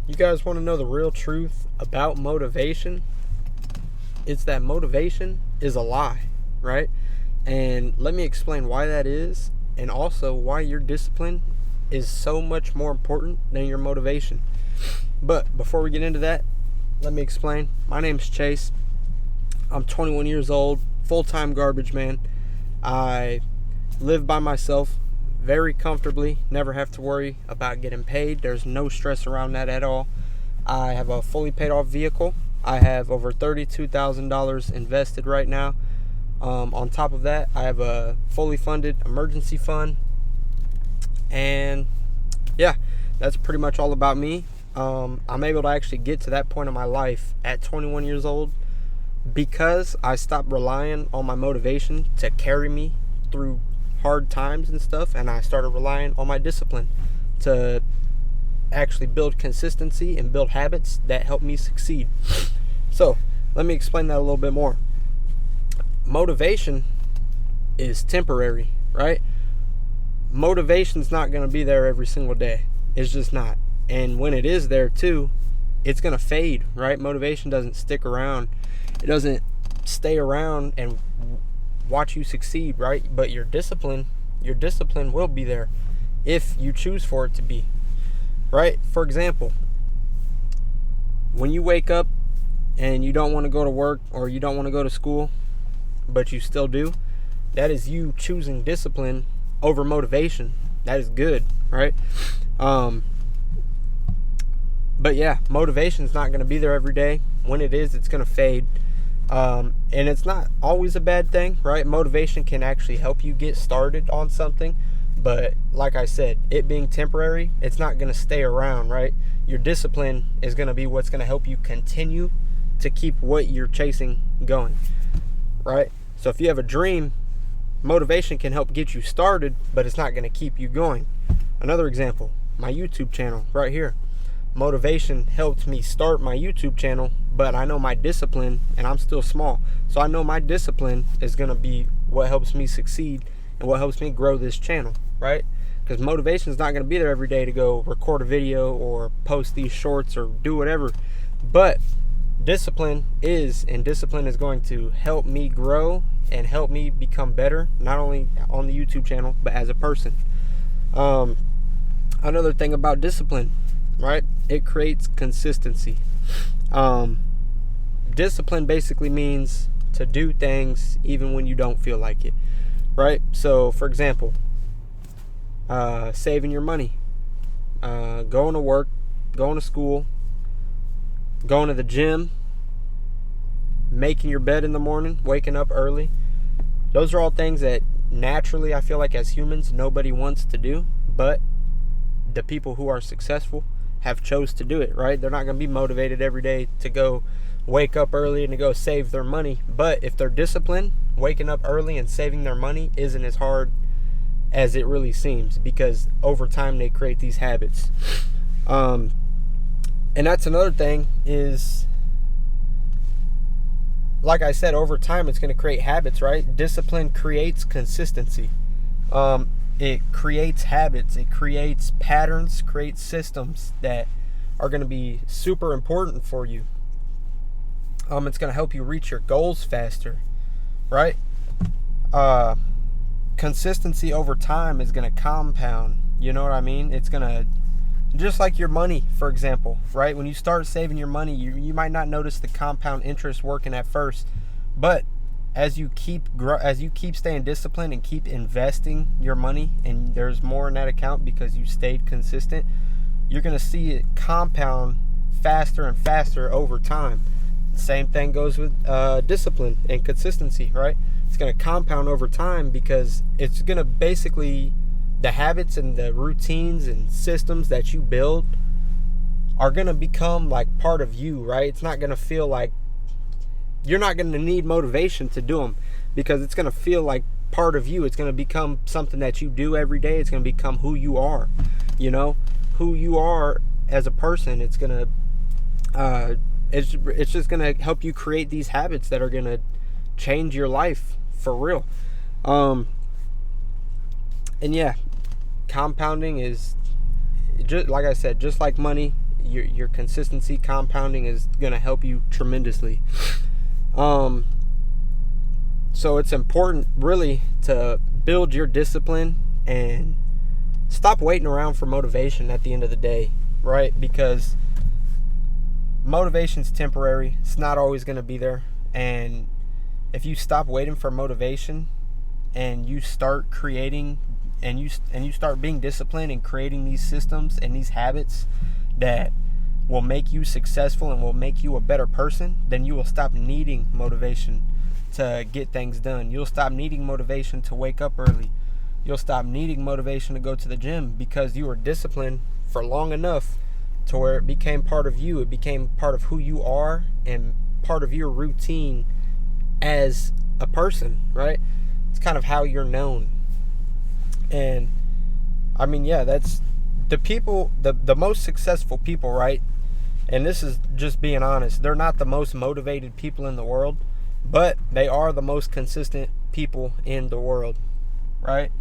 You guys want to know the real truth about motivation? It's that motivation is a lie, right? And let me explain why that is, and also why your discipline is so much more important than your motivation. But before we get into that, let me explain. My name's Chase. I'm 21 years old, full-time garbage man. I live by myself very comfortably, never have to worry about getting paid. There's no stress around that at all. I have a fully paid off vehicle. I have over $32,000 invested right now. On top of that, I have a fully funded emergency fund. And yeah, that's pretty much all about me. I'm able to actually get to that point in my life at 21 years old because I stopped relying on my motivation to carry me through hard times and stuff, and I started relying on my discipline to actually build consistency and build habits that help me succeed. So let me explain that a little bit more. Motivation is temporary, right? Motivation's not going to be there every single day. It's just not. And when it is there too, it's going to fade, right? Motivation doesn't stick around. It doesn't stay around and watch you succeed, right? But your discipline will be there if you choose for it to be, right? For example, when you wake up and you don't want to go to work or you don't want to go to school, but you still do, that is you choosing discipline over motivation. That is good, right? But yeah, motivation's not going to be there every day. When it is, it's going to fade. And it's not always a bad thing, right? Motivation can actually help you get started on something. But like I said, it being temporary, it's not going to stay around, right? Your discipline is going to be what's going to help you continue to keep what you're chasing going, right? So if you have a dream, motivation can help get you started, but it's not going to keep you going. Another example, my YouTube channel right here. Motivation helped me start my YouTube channel, but I know my discipline, and I'm still small, so I know my discipline is going to be what helps me succeed and what helps me grow this channel, right? Because motivation is not going to be there every day to go record a video or post these shorts or do whatever, but discipline is, and discipline is going to help me grow and help me become better, not only on the YouTube channel, but as a person. Another thing about discipline, right? It creates consistency. Discipline basically means to do things even when you don't feel like it, right? So, for example, saving your money, going to work, going to school, going to the gym, making your bed in the morning, waking up early. Those are all things that naturally I feel like as humans nobody wants to do, but the people who are successful have chose to do it, right? They're not going to be motivated every day to go wake up early and to go save their money. But if they're disciplined, waking up early and saving their money isn't as hard as it really seems, because over time they create these habits. And that's another thing is, like I said, over time it's going to create habits, right? Discipline creates consistency. It creates habits, it creates patterns, creates systems that are going to be super important for you. It's going to help you reach your goals faster, right? Consistency over time is going to compound, you know what I mean? It's going to, just like your money, for example, right? When you start saving your money, you might not notice the compound interest working at first, but as you keep staying disciplined and keep investing your money, and there's more in that account because you stayed consistent, you're going to see it compound faster and faster over time. The same thing goes with discipline and consistency, right? It's going to compound over time because it's going to basically, the habits and the routines and systems that you build are going to become like part of you, right? It's not going to feel like, you're not going to need motivation to do them because it's going to feel like part of you. It's going to become something that you do every day. It's going to become who you are, you know, who you are as a person. It's going to, it's just going to help you create these habits that are going to change your life for real. And yeah, compounding is just like I said, just like money, your consistency compounding is going to help you tremendously. So it's important really to build your discipline and stop waiting around for motivation at the end of the day, right? Because motivation's temporary. It's not always going to be there. And if you stop waiting for motivation and you start creating and you start being disciplined and creating these systems and these habits that will make you successful and will make you a better person, then you will stop needing motivation to get things done. You'll stop needing motivation to wake up early. You'll stop needing motivation to go to the gym because you were disciplined for long enough to where it became part of you. It became part of who you are and part of your routine as a person, right? It's kind of how you're known. And I mean, yeah, that's the people, the most successful people, right? And this is just being honest. They're not the most motivated people in the world, but they are the most consistent people in the world, right?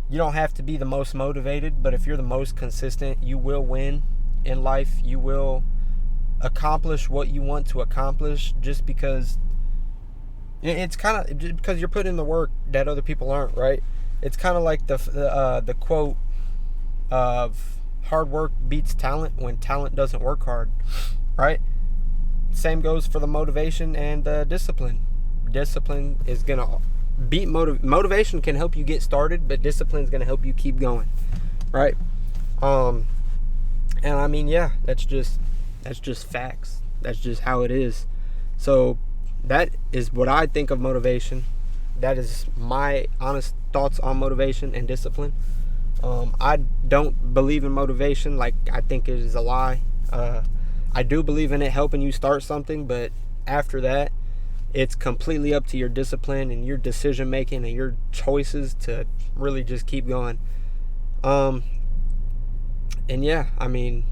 You don't have to be the most motivated, but if you're the most consistent, you will win in life. You will accomplish what you want to accomplish just because it's kind of because you're putting in the work that other people aren't, right? It's kind of like the quote of hard work beats talent when talent doesn't work hard, right? Same goes for the motivation and discipline. Discipline is going to beat motivation can help you get started, but discipline is going to help you keep going, right? And I mean, yeah, that's just facts. That's just how it is. So that is what I think of motivation. That is my honest thoughts on motivation and discipline. I don't believe in motivation. Like, I think it is a lie. I do believe in it helping you start something, but after that, it's completely up to your discipline and your decision making and your choices to really just keep going. And yeah, I mean,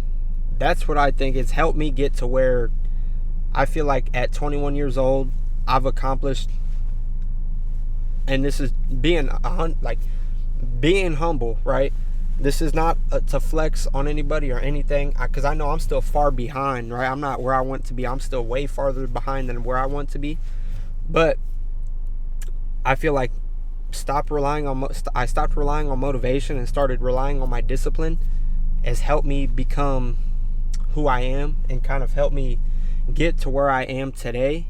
that's what I think. It's helped me get to where I feel like at 21 years old, I've accomplished, and this is being humble, right? This is not to flex on anybody or anything, because I know I'm still far behind, right? I'm not where I want to be. I'm still way farther behind than where I want to be. But I feel like I stopped relying on motivation and started relying on my discipline has helped me become who I am and kind of helped me get to where I am today.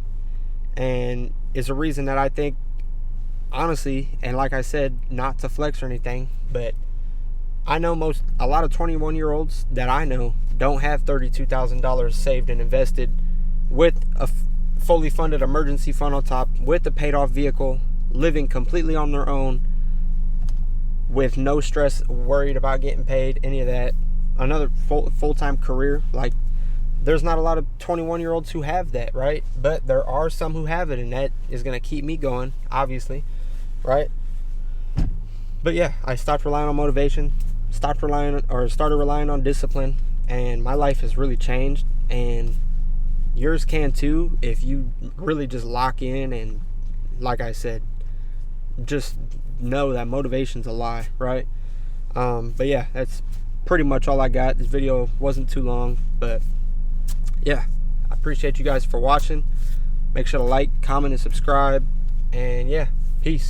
And is a reason that I think, honestly, and like I said, not to flex or anything, but I know a lot of 21-year-olds that I know don't have $32,000 saved and invested with a fully funded emergency fund on top, with a paid off vehicle, living completely on their own, with no stress, worried about getting paid, any of that. Another full-time career. Like, there's not a lot of 21-year-olds who have that, right? But there are some who have it, and that is going to keep me going, obviously, right? But yeah, I stopped relying on motivation, started relying on discipline, and my life has really changed, and yours can too if you really just lock in and, like I said, just know that motivation's a lie, right? But yeah, that's pretty much all I got. This video wasn't too long, but yeah, I appreciate you guys for watching. Make sure to like, comment, and subscribe, and yeah, peace.